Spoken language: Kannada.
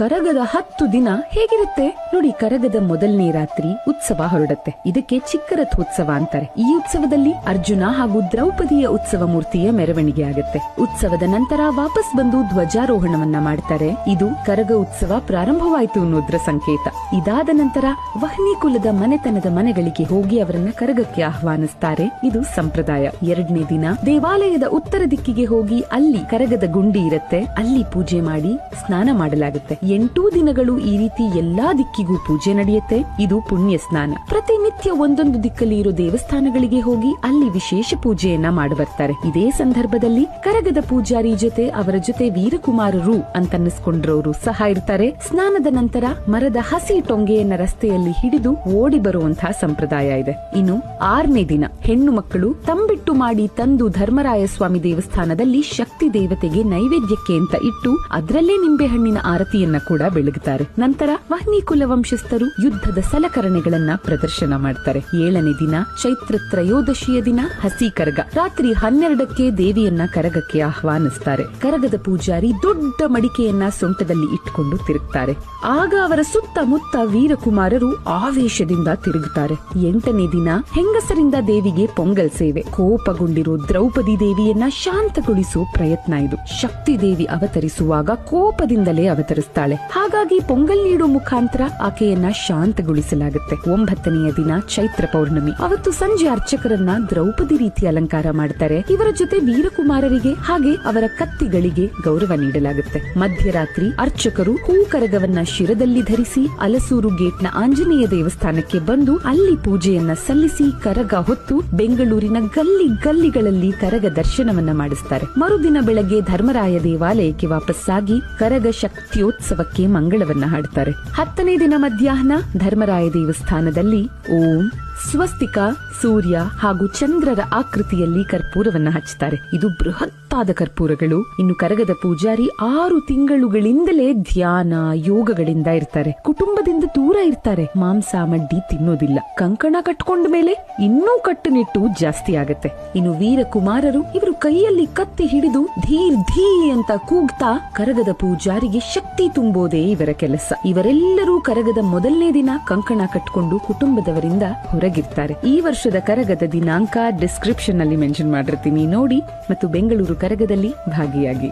ಕರಗದ 10 ದಿನ ಹೇಗಿರುತ್ತೆ ನೋಡಿ. ಕರಗದ ಮೊದಲನೇ ರಾತ್ರಿ ಉತ್ಸವ ಹೊರಡುತ್ತೆ. ಇದಕ್ಕೆ ಚಿಕ್ಕ ರಥೋತ್ಸವ ಅಂತಾರೆ. ಈ ಉತ್ಸವದಲ್ಲಿ ಅರ್ಜುನ ಹಾಗೂ ದ್ರೌಪದಿಯ ಉತ್ಸವ ಮೂರ್ತಿಯ ಮೆರವಣಿಗೆ ಆಗುತ್ತೆ. ಉತ್ಸವದ ನಂತರ ವಾಪಸ್ ಬಂದು ಧ್ವಜಾರೋಹಣವನ್ನ ಮಾಡ್ತಾರೆ. ಇದು ಕರಗ ಉತ್ಸವ ಪ್ರಾರಂಭವಾಯಿತು ಅನ್ನೋದ್ರ ಸಂಕೇತ. ಇದಾದ ನಂತರ ವಹ್ನಿ ಕುಲದ ಮನೆತನದ ಮನೆಗಳಿಗೆ ಹೋಗಿ ಅವರನ್ನ ಕರಗಕ್ಕೆ ಆಹ್ವಾನಿಸ್ತಾರೆ. ಇದು ಸಂಪ್ರದಾಯ. 2ನೇ ದಿನ ದೇವಾಲಯದ ಉತ್ತರ ದಿಕ್ಕಿಗೆ ಹೋಗಿ ಅಲ್ಲಿ ಕರಗದ ಗುಂಡಿ ಇರುತ್ತೆ, ಅಲ್ಲಿ ಪೂಜೆ ಮಾಡಿ ಸ್ನಾನ ಮಾಡಲಾಗುತ್ತೆ. 8 ದಿನಗಳು ಈ ರೀತಿ ಎಲ್ಲಾ ದಿಕ್ಕಿಗೂ ಪೂಜೆ ನಡೆಯುತ್ತೆ. ಇದು ಪುಣ್ಯ ಸ್ನಾನ. ಪ್ರತಿನಿತ್ಯ ಒಂದೊಂದು ದಿಕ್ಕಲ್ಲಿ ಇರೋ ದೇವಸ್ಥಾನಗಳಿಗೆ ಹೋಗಿ ಅಲ್ಲಿ ವಿಶೇಷ ಪೂಜೆಯನ್ನ ಮಾಡಬರ್ತಾರೆ. ಇದೇ ಸಂದರ್ಭದಲ್ಲಿ ಕರಗದ ಪೂಜಾರಿ ಜೊತೆ ಅವರ ಜೊತೆ ವೀರಕುಮಾರರು ಅಂತನ್ನಿಸ್ಕೊಂಡ್ರವರು ಸಹ ಇರ್ತಾರೆ. ಸ್ನಾನದ ನಂತರ ಮರದ ಹಸಿ ಟೊಂಗೆಯನ್ನ ರಸ್ತೆಯಲ್ಲಿ ಹಿಡಿದು ಓಡಿ ಬರುವಂತಹ ಸಂಪ್ರದಾಯ ಇದೆ. ಇನ್ನು 6ನೇ ದಿನ ಹೆಣ್ಣು ಮಕ್ಕಳು ತಂಬಿಟ್ಟು ಮಾಡಿ ತಂದು ಧರ್ಮರಾಯ ಸ್ವಾಮಿ ದೇವಸ್ಥಾನದಲ್ಲಿ ಶಕ್ತಿ ದೇವತೆಗೆ ನೈವೇದ್ಯಕ್ಕೆ ಅಂತ ಇಟ್ಟು ಅದರಲ್ಲೇ ನಿಂಬೆಹಣ್ಣಿನ ಆರತಿಯನ್ನ ಕೂಡ ಬೆಳಗುತ್ತಾರೆ. ನಂತರ ವಹ್ನಿ ಕುಲ ವಂಶಸ್ಥರು ಯುದ್ಧದ ಸಲಕರಣೆಗಳನ್ನ ಪ್ರದರ್ಶನ ಮಾಡ್ತಾರೆ. 7ನೇ ದಿನ ಚೈತ್ರ ತ್ರಯೋದಶಿಯ ದಿನ ಹಸಿ ಕರಗ. ರಾತ್ರಿ 12ಕ್ಕೆ ದೇವಿಯನ್ನ ಕರಗಕ್ಕೆ ಆಹ್ವಾನಿಸ್ತಾರೆ. ಕರಗದ ಪೂಜಾರಿ ದೊಡ್ಡ ಮಡಿಕೆಯನ್ನ ಸೊಂಟದಲ್ಲಿ ಇಟ್ಕೊಂಡು ತಿರುಗ್ತಾರೆ. ಆಗ ಅವರ ಸುತ್ತಮುತ್ತ ವೀರಕುಮಾರರು ಆವೇಶದಿಂದ ತಿರುಗುತ್ತಾರೆ. 8ನೇ ದಿನ ಹೆಂಗಸರಿಂದ ದೇವಿಗೆ ಪೊಂಗಲ್ ಸೇವೆ. ಕೋಪಗೊಂಡಿರೋ ದ್ರೌಪದಿ ದೇವಿಯನ್ನ ಶಾಂತಗೊಳಿಸೋ ಪ್ರಯತ್ನ ಇದು. ಶಕ್ತಿ ದೇವಿ ಅವತರಿಸುವಾಗ ಕೋಪದಿಂದಲೇ ಅವತರಿಸ್ತಾಳೆ. ಹಾಗಾಗಿ ಪೊಂಗಲ್ ನೀಡೋ ಮುಖಾಂತರ ಆಕೆಯನ್ನ ಶಾಂತಗೊಳಿಸಲಾಗುತ್ತೆ. 9ನೆಯ ದಿನ ಚೈತ್ರ ಪೌರ್ಣಮಿ. ಅವತ್ತು ಸಂಜೆ ಅರ್ಚಕರನ್ನ ದ್ರೌಪದಿ ರೀತಿ ಅಲಂಕಾರ ಮಾಡ್ತಾರೆ. ಇವರ ಜೊತೆ ವೀರಕುಮಾರರಿಗೆ ಹಾಗೆ ಅವರ ಕತ್ತಿಗಳಿಗೆ ಗೌರವ ನೀಡಲಾಗುತ್ತೆ. ಮಧ್ಯರಾತ್ರಿ ಅರ್ಚಕರು ಹೂಕರಗವನ್ನ ಶಿರದಲ್ಲಿ ಧರಿಸಿ ಅಲಸೂರು ಗೇಟ್ನ ಆಂಜನೇಯ ದೇವಸ್ಥಾನಕ್ಕೆ ಬಂದು ಅಲ್ಲಿ ಪೂಜೆಯನ್ನ ಸಲ್ಲಿಸಿ ಕರಗ ಹೊತ್ತು ಬೆಂಗಳೂರಿನ ಗಲ್ಲಿ ಗಲ್ಲಿಗಳಲ್ಲಿ ಕರಗ ದರ್ಶನವನ್ನ ಮಾಡಿಸ್ತಾರೆ. ಮರುದಿನ ಬೆಳಗ್ಗೆ ಧರ್ಮರಾಯ ದೇವಾಲಯಕ್ಕೆ ವಾಪಸ್ಸಾಗಿ ಕರಗ ಶಕ್ತಿಯೋತ್ಸವಕ್ಕೆ ಮಂಗಳವನ್ನ ಹಾಡ್ತಾರೆ. 10ನೇ ದಿನ ಮಧ್ಯಾಹ್ನ ಧರ್ಮರಾಯ ದೇವಸ್ಥಾನದಲ್ಲಿ ಓಂ ಸ್ವಸ್ತಿಕ, ಸೂರ್ಯ ಹಾಗೂ ಚಂದ್ರರ ಆಕೃತಿಯಲ್ಲಿ ಕರ್ಪೂರವನ್ನ ಹಚ್ಚುತ್ತಾರೆ. ಇದು ಬೃಹತ್ತಾದ ಕರ್ಪೂರಗಳು. ಇನ್ನು ಕರಗದ ಪೂಜಾರಿ 6 ತಿಂಗಳುಗಳಿಂದಲೇ ಧ್ಯಾನ ಯೋಗಗಳಿಂದ ಇರ್ತಾರೆ. ಕುಟುಂಬದಿಂದ ದೂರ ಇರ್ತಾರೆ. ಮಾಂಸ ಮಡ್ಡಿ ತಿನ್ನೋದಿಲ್ಲ. ಕಂಕಣ ಕಟ್ಕೊಂಡ ಮೇಲೆ ಇನ್ನೂ ಕಟ್ಟುನಿಟ್ಟು ಜಾಸ್ತಿ ಆಗತ್ತೆ. ಇನ್ನು ವೀರಕುಮಾರರು ಇವರು ಕೈಯಲ್ಲಿ ಕತ್ತಿ ಹಿಡಿದು ಧೀರ್ ಧೀ ಅಂತ ಕೂಗ್ತಾ ಕರಗದ ಪೂಜಾರಿಗೆ ಶಕ್ತಿ ತುಂಬೋದೇ ಇವರ ಕೆಲಸ. ಇವರೆಲ್ಲರೂ ಕರಗದ ಮೊದಲನೇ ದಿನ ಕಂಕಣ ಕಟ್ಕೊಂಡು ಕುಟುಂಬದವರಿಂದ ಹೊರಗಿರ್ತಾರೆ. ಈ ವರ್ಷದ ಕರಗದ ದಿನಾಂಕ ಡಿಸ್ಕ್ರಿಪ್ಷನ್ ನಲ್ಲಿ ಮೆನ್ಷನ್ ಮಾಡಿರ್ತೀನಿ, ನೋಡಿ ಮತ್ತು ಬೆಂಗಳೂರು ಕರಗದಲ್ಲಿ ಭಾಗಿಯಾಗಿ.